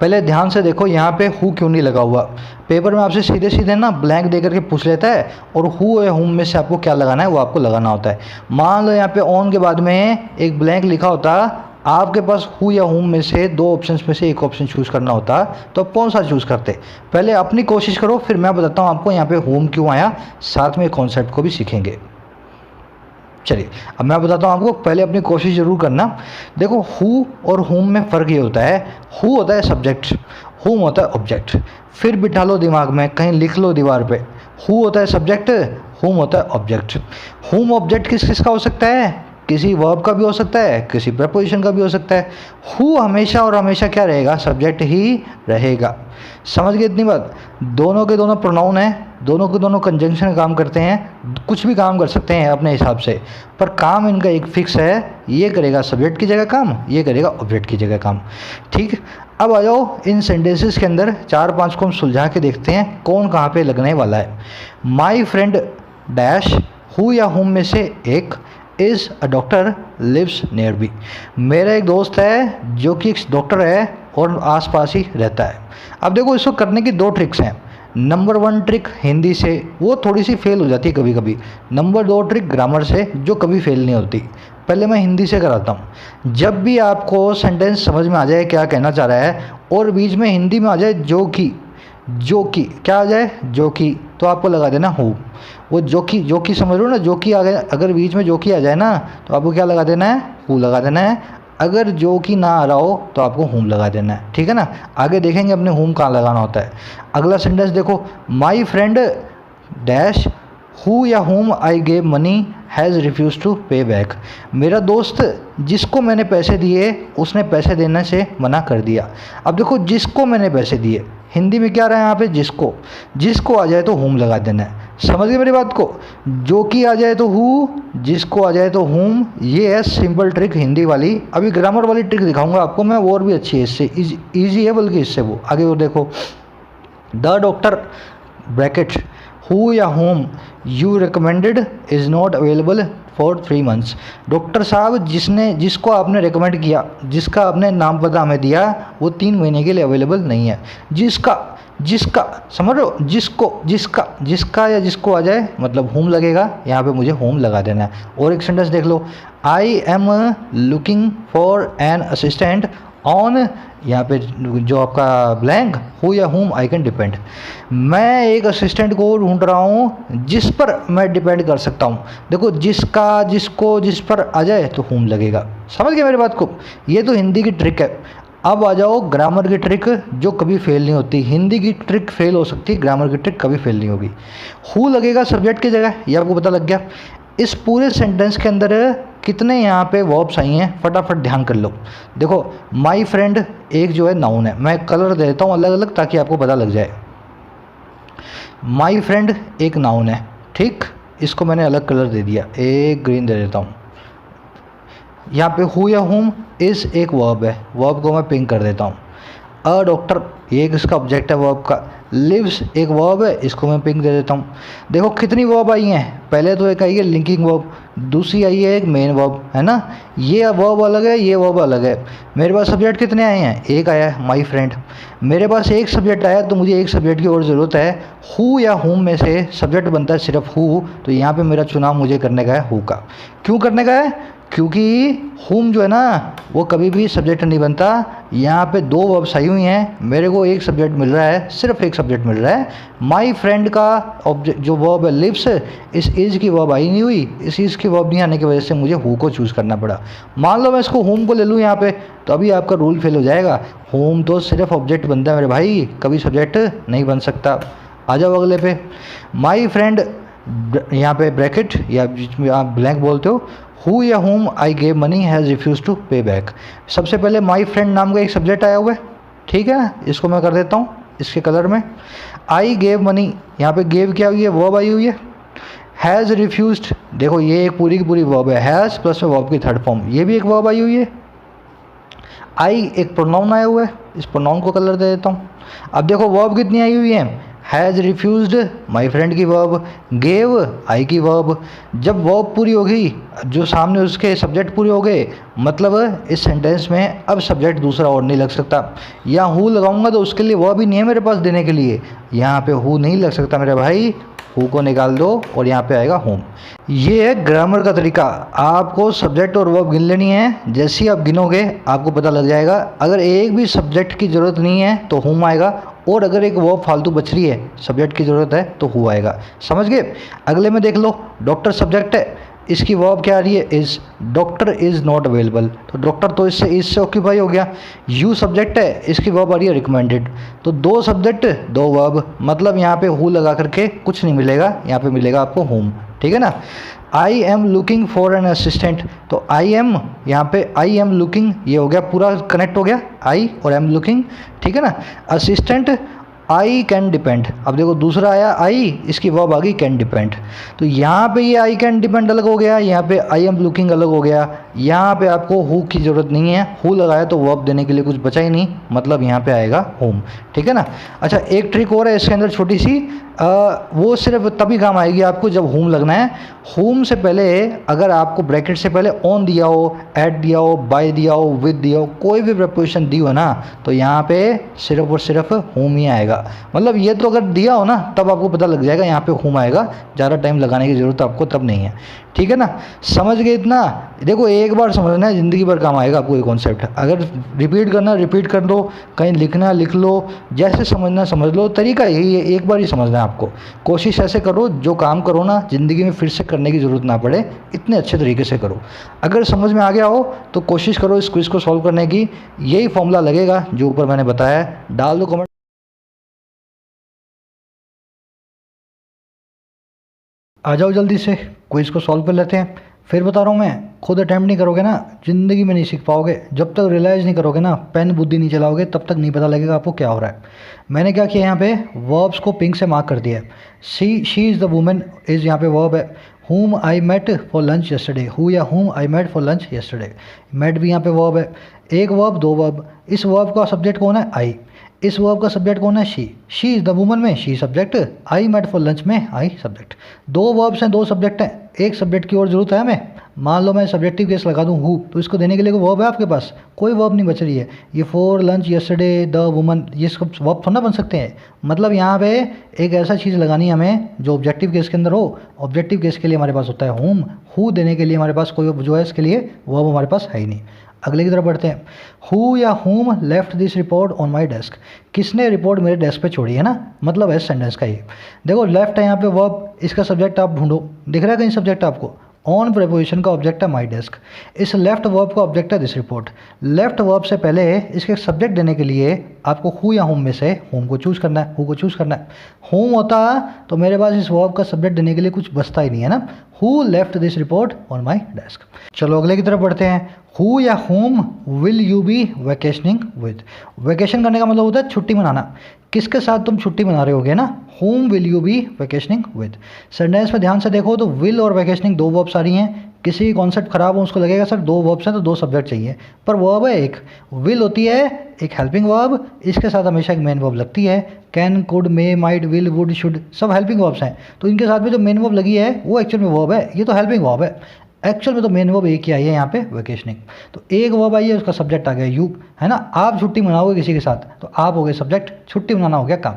पहले ध्यान से देखो यहाँ पे हु क्यों नहीं लगा हुआ। पेपर में आपसे सीधे सीधे ना ब्लैंक दे करके पूछ लेता है और हु या हुम में से आपको क्या लगाना है वो आपको लगाना होता है। मान लो यहाँ पे ऑन के बाद में एक ब्लैंक लिखा होता, आपके पास हु या हुम में से दो ऑप्शंस में से एक ऑप्शन चूज़ करना होता, तो आप कौन सा चूज़ करते? पहले अपनी कोशिश करो, फिर मैं बताता हूँ आपको यहाँ पे हुम क्यों आया, साथ में कॉन्सेप्ट को भी सीखेंगे। चलिए अब मैं बताता हूँ आपको, पहले अपनी कोशिश ज़रूर करना। देखो हु और हुम में फ़र्क ये होता है, हु होता है सब्जेक्ट, हुम होता है ऑब्जेक्ट। फिर बिठा लो दिमाग में, कहीं लिख लो दीवार पे, हु होता है सब्जेक्ट, हुम होता है ऑब्जेक्ट। हुम ऑब्जेक्ट किस किस का हो सकता है? किसी वर्ब का भी हो सकता है, किसी प्रपोजिशन का भी हो सकता है। हु हमेशा और हमेशा क्या रहेगा? सब्जेक्ट ही रहेगा। समझ गए इतनी बात? दोनों के दोनों प्रोनाउन हैं, दोनों के दोनों कंजंक्शन काम करते हैं, कुछ भी काम कर सकते हैं अपने हिसाब से, पर काम इनका एक फिक्स है, ये करेगा सब्जेक्ट की जगह काम, ये करेगा ऑब्जेक्ट की जगह काम। ठीक, अब आ जाओ इन सेंटेंसेस के अंदर 4-5 को हम सुलझा के देखते हैं कौन कहाँ पे लगने वाला है। माई फ्रेंड डैश, हु या हुम में से एक, is a doctor, lives near B. मेरा एक दोस्त है जो कि एक डॉक्टर है और आसपास ही रहता है। अब देखो इसको करने की 2 ट्रिक्स हैं। नंबर 1 ट्रिक हिंदी से, वो थोड़ी सी फेल हो जाती है कभी कभी। नंबर 2 ट्रिक ग्रामर से, जो कभी फेल नहीं होती। पहले मैं हिंदी से कराता हूँ। जब भी आपको सेंटेंस समझ में आ जाए क्या कहना चाह रहा है और बीच में हिंदी में आ जाए जो कि, क्या आ जाए? जो कि, तो आपको लगा देना हु। वो जो कि समझ लो ना, जो कि आ गया, अगर बीच में जो कि आ जाए ना तो आपको क्या लगा देना है? हु लगा देना है। अगर जो कि ना आ रहा हो तो आपको हुम लगा देना है। ठीक है ना? आगे देखेंगे अपने हुम कहाँ लगाना होता है। अगला सेंटेंस देखो, माई फ्रेंड डैश, हु या whom I gave money has refuse to pay back. मेरा दोस्त जिसको मैंने पैसे दिए उसने पैसे देने से मना कर दिया। अब देखो जिसको मैंने पैसे दिए, हिंदी में क्या रहा है यहाँ पे? जिसको आ जाए तो हुम लगा देना है। समझ गए मेरी बात को? जो कि आ जाए तो हु, जिसको आ जाए तो हुम। ये है सिंपल ट्रिक हिंदी वाली। अभी ग्रामर वाली ट्रिक दिखाऊंगा आपको मैं, और भी अच्छी है, इससे ईजी है बल्कि इससे वो आगे। वो देखो, द डॉक्टर ब्रैकेट हु या home you recommended is not available for 3 months. Doctor साहब जिसको आपने रिकमेंड किया, जिसका आपने नाम पता हमें दिया, वो 3 महीने के लिए अवेलेबल नहीं है। जिसका समझ लो, जिसका या जिसको आ जाए मतलब होम लगेगा, यहाँ पे मुझे होम लगा देना है। और एक सेंटेंस देख लो, I am looking for an assistant on, यहाँ पे जो आपका ब्लैंक, हु या हुम आई कैन डिपेंड। मैं एक असिस्टेंट को ढूंढ रहा हूँ जिस पर मैं डिपेंड कर सकता हूँ। देखो जिसका, जिसको, जिस पर आ जाए तो हुम लगेगा। समझ गए मेरी बात को? ये तो हिंदी की ट्रिक है। अब आ जाओ ग्रामर की ट्रिक जो कभी फेल नहीं होती। हिंदी की ट्रिक फेल हो सकती है, ग्रामर की ट्रिक कभी फेल नहीं होगी। हु लगेगा सब्जेक्ट की जगह, ये आपको पता लग गया। इस पूरे सेंटेंस के अंदर कितने यहाँ पे वर्ब्स आई हैं फटाफट ध्यान कर लो। देखो माई फ्रेंड एक जो है नाउन है, मैं कलर दे देता हूँ अलग अलग ताकि आपको पता लग जाए। माई फ्रेंड एक नाउन है, ठीक, इसको मैंने अलग कलर दे दिया, एक ग्रीन दे देता हूँ। यहाँ पे हु या हुम इस एक वर्ब है, वर्ब को मैं पिंक कर देता हूँ। अ डॉक्टर ये एक इसका ऑब्जेक्ट है वर्ब का। लिव्स एक वर्ब है, इसको मैं पिंक दे देता हूँ। देखो कितनी वर्ब आई हैं, पहले तो एक आई है लिंकिंग वर्ब, दूसरी आई है एक मेन वर्ब, है ना। ये वर्ब अलग है, ये वर्ब अलग है। मेरे पास सब्जेक्ट कितने आए हैं? एक आया है माई फ्रेंड। मेरे पास एक सब्जेक्ट आया तो मुझे एक सब्जेक्ट की और ज़रूरत है। हु या हुम में से सब्जेक्ट बनता है सिर्फ हु, तो यहाँ पे मेरा चुनाव मुझे करने का है हु का। क्यों करने का है? क्योंकि हुम जो है ना वो कभी भी सब्जेक्ट नहीं बनता। यहाँ पे 2 वर्ब्स आई हुई हैं, मेरे को एक सब्जेक्ट मिल रहा है, सिर्फ एक सब्जेक्ट मिल रहा है। माई फ्रेंड का ऑब्जेक्ट जो वर्ब है लिव्स, इस इज़ की वर्ब आई नहीं हुई, इस इज़ की वर्ब नहीं आने की वजह से मुझे हु को चूज़ करना पड़ा। मान लो मैं इसको होम को ले लूँ यहाँ पे, तो अभी आपका रूल फेल हो जाएगा। होम तो सिर्फ ऑब्जेक्ट बनता है मेरे भाई, कभी सब्जेक्ट नहीं बन सकता। आ जाओ अगले पे, माई फ्रेंड यहाँ पे ब्रैकेट या जिसमें आप ब्लैंक बोलते हो, हु या whom I gave money has refuse to pay back. सबसे पहले माई फ्रेंड नाम का एक सब्जेक्ट आया हुआ है, ठीक है, इसको मैं कर देता हूँ इसके कलर में। आई गेव मनी, यहाँ पे गेव क्या हुई है? वर्ब आई हुई है। हैज़ रिफ्यूज्ड, देखो ये एक पूरी की पूरी वर्ब है, हैज़ प्लस में वर्ब की थर्ड फॉर्म, ये भी एक वर्ब आई हुई है। आई एक प्रोनाउन आया हुआ है, इस प्रोनाउन को कलर दे देता हूँ। अब देखो वर्ब कितनी आई हुई है? हैज़ रिफ्यूज्ड माई फ्रेंड की वर्ब, गेव आई की वर्ब। जब वर्ब पूरी हो गई, जो सामने उसके सब्जेक्ट पूरे हो गए, मतलब इस सेंटेंस में अब सब्जेक्ट दूसरा और नहीं लग सकता। या हु लगाऊंगा तो उसके लिए वर्ब ही नहीं है मेरे पास देने के लिए, यहाँ पे हु नहीं लग सकता मेरे भाई, हु को निकाल दो और यहाँ पे आएगा होम। ये है ग्रामर का तरीका। आपको सब्जेक्ट और वर्ब गिन लेनी है, जैसे ही आप गिनोगे आपको पता लग जाएगा। अगर एक भी सब्जेक्ट की ज़रूरत नहीं है तो होम आएगा, और अगर एक वर्ब फालतू बच रही है, सब्जेक्ट की ज़रूरत है, तो हु आएगा। समझ गए? अगले में देख लो, डॉक्टर सब्जेक्ट है, इसकी वर्ब क्या आ रही है? Is. Doctor is not available, तो डॉक्टर तो इससे ऑक्यूपाई हो गया। यू सब्जेक्ट है, इसकी वर्ब आ रही है रिकमेंडेड, तो दो सब्जेक्ट दो वर्ब, मतलब यहाँ पे हु लगा करके कुछ नहीं मिलेगा, यहाँ पे मिलेगा आपको होम। ठीक है ना? आई am looking for an assistant, तो आई एम, यहाँ पे आई एम लुकिंग, ये हो गया पूरा कनेक्ट हो गया, आई और एम लुकिंग। ठीक है ना? Assistant, I can depend. अब देखो दूसरा आया आई, इसकी वर्ब आ गई कैन डिपेंड, तो यहाँ पे ये आई कैन डिपेंड अलग हो गया, यहाँ पे आई एम लुकिंग अलग हो गया। यहाँ पे आपको हु की ज़रूरत नहीं है, हु लगाया तो वर्ब देने के लिए कुछ बचा ही नहीं, मतलब यहाँ पे आएगा होम। ठीक है ना? अच्छा, एक ट्रिक और है इसके अंदर छोटी सी, वो सिर्फ तभी काम आएगी आपको जब होम लगना है। होम से पहले अगर आपको ब्रैकेट से पहले ऑन दिया हो, एट दिया हो, बाय दिया हो, विद दिया हो, कोई भी प्रपोजिशन दी हो ना, तो यहाँ पे सिर्फ और सिर्फ होम ही आएगा। मतलब ये तो अगर दिया हो ना तब आपको पता लग जाएगा यहाँ पे होम आएगा, ज़्यादा टाइम लगाने की ज़रूरत आपको तब नहीं है। ठीक है ना? समझ गए इतना? देखो एक बार समझना है, ज़िंदगी भर काम आएगा आपको ये कॉन्सेप्ट। अगर रिपीट करना रिपीट कर दो, कहीं लिखना लिख लो, जैसे समझना समझ लो, तरीका यही है, एक बार ही समझना है आपको। कोशिश ऐसे करो जो काम करो ना ज़िंदगी में फिर से करने की ज़रूरत ना पड़े, इतने अच्छे तरीके से करो। अगर समझ में आ गया हो तो कोशिश करो इस क्विज़ को सॉल्व करने की, यही फॉर्मूला लगेगा जो ऊपर मैंने बताया है, डाल दो कमेंट। आ जाओ जल्दी से, क्विज़ को सॉल्व कर लेते हैं। फिर बता रहा हूँ मैं, खुद अटैम्प्ट नहीं करोगे ना ज़िंदगी में नहीं सीख पाओगे। जब तक रियलाइज़ नहीं करोगे ना, पेन बुद्धि नहीं चलाओगे, तब तक नहीं पता लगेगा आपको क्या हो रहा है। मैंने क्या किया, यहाँ पे वर्ब्स को पिंक से मार्क कर दिया है। She is the women, is यहाँ पे वर्ब है। whom I met for lunch yesterday, who या whom I met for lunch yesterday, met भी यहाँ पे वर्ब है। एक वर्ब दो वर्ब, इस वर्ब का सब्जेक्ट कौन है? आई। इस वर्ब का सब्जेक्ट कौन है? शी इज़ द वुमन में she subject, I met for lunch में आई सब्जेक्ट। दो वर्ब्स हैं, दो सब्जेक्ट हैं, एक सब्जेक्ट की और ज़रूरत है हमें। मान लो मैं सब्जेक्टिव केस लगा दूँ हु, तो इसको देने के लिए कोई वर्ब है आपके पास? कोई वर्ब नहीं बच रही है। ये for lunch yesterday the woman, ये इसको वर्ब थोड़ा ना बन सकते हैं। मतलब यहाँ पे एक ऐसा चीज़ लगानी है हमें जो ऑब्जेक्टिव केस के अंदर हो। ऑब्जेक्टिव केस के लिए हमारे पास होता है होम, हु देने के लिए हमारे पास कोई जो है इसके लिए वर्ब हमारे पास है ही नहीं। अगले की तरफ बढ़ते हैं। हु या home left this report on my desk, किसने रिपोर्ट मेरे डेस्क पे छोड़ी है ना, मतलब है सेंटेंस का ये। देखो लेफ्ट है यहाँ पे वर्ब, इसका सब्जेक्ट आप ढूंढो, दिख रहा है कहीं सब्जेक्ट आपको? ऑन प्रीपोजिशन का ऑब्जेक्ट है माई डेस्क, इस लेफ्ट वर्ब का ऑब्जेक्ट है दिस रिपोर्ट। लेफ्ट वर्ब से पहले इसके सब्जेक्ट देने के लिए आपको हु या होम में से होम को चूज़ करना है, हु को चूज़ करना है। होम होता तो मेरे पास इस वर्ब का सब्जेक्ट देने के लिए कुछ बचता ही नहीं है ना। Who left this report on my desk. चलो अगले की तरफ बढ़ते हैं। हु या whom will you be vacationing with, vacation करने का मतलब होता है छुट्टी मनाना। किसके साथ तुम छुट्टी मना रहे होगे ना? Whom will you be vacationing with. Sentence में ध्यान से देखो तो विल और वैकेशनिंग दो वर्ब्स आ रही हैं। किसी कॉन्सेप्ट खराब हो उसको लगेगा सर दो वर्ब्स हैं तो दो सब्जेक्ट चाहिए, पर वर्ब है एक। विल होती है एक हेल्पिंग वर्ब, इसके साथ हमेशा एक मेन वर्ब लगती है। Can, could, may, might, will, would, should सब हेल्पिंग वर्ब्स हैं, तो इनके साथ में जो मेन वर्ब लगी है वो एक्चुअल में वर्ब है, ये तो हेल्पिंग वर्ब है। एक्चुअल में तो मेन वर्ब एक ही आई है यहाँ पे वैकेशनिंग, तो एक वर्ब आई है उसका सब्जेक्ट आ गया यू, है ना। आप छुट्टी मनाओगे किसी के साथ तो आप हो गए सब्जेक्ट, छुट्टी मनाना हो गया काम।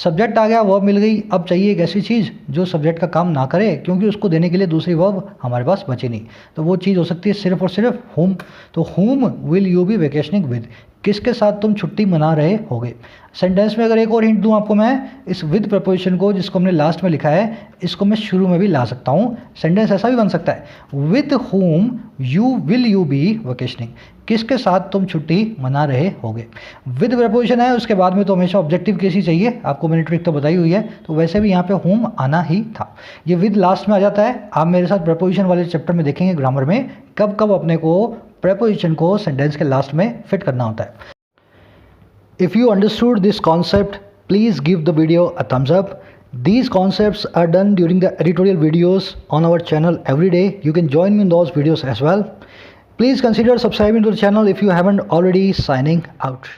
सब्जेक्ट आ गया, वर्ब मिल गई, अब चाहिए एक ऐसी चीज़ जो सब्जेक्ट का काम ना करे, क्योंकि उसको देने के लिए दूसरी वर्ब हमारे पास बची नहीं, तो वो चीज़ हो सकती है सिर्फ और सिर्फ होम। तो whom will you be vacationing with, किसके साथ तुम छुट्टी मना रहे होगे। सेंटेंस में अगर एक और हिंट दूं आपको मैं, इस विद प्रपोजिशन को जिसको हमने लास्ट में लिखा है इसको मैं शुरू में भी ला सकता हूं। सेंटेंस ऐसा भी बन सकता है, with whom you will you be vacationing, किसके साथ तुम छुट्टी मना रहे होगे। विद प्रपोजिशन है, उसके बाद में तो हमेशा ऑब्जेक्टिव केस ही चाहिए, आपको मैंने ट्रिक तो बताई हुई है, तो वैसे भी यहाँ पे होम आना ही था। ये विद लास्ट में आ जाता है। आप मेरे साथ प्रपोजिशन वाले चैप्टर में देखेंगे ग्रामर में कब कब अपने को प्रपोजिशन को सेंटेंस के लास्ट में फिट करना होता है। If you understood this concept, please give the video a thumbs up. These concepts are done during the editorial videos on our channel every day. You can join me in those videos as well. Please consider subscribing to the channel if you haven't already. Signing out.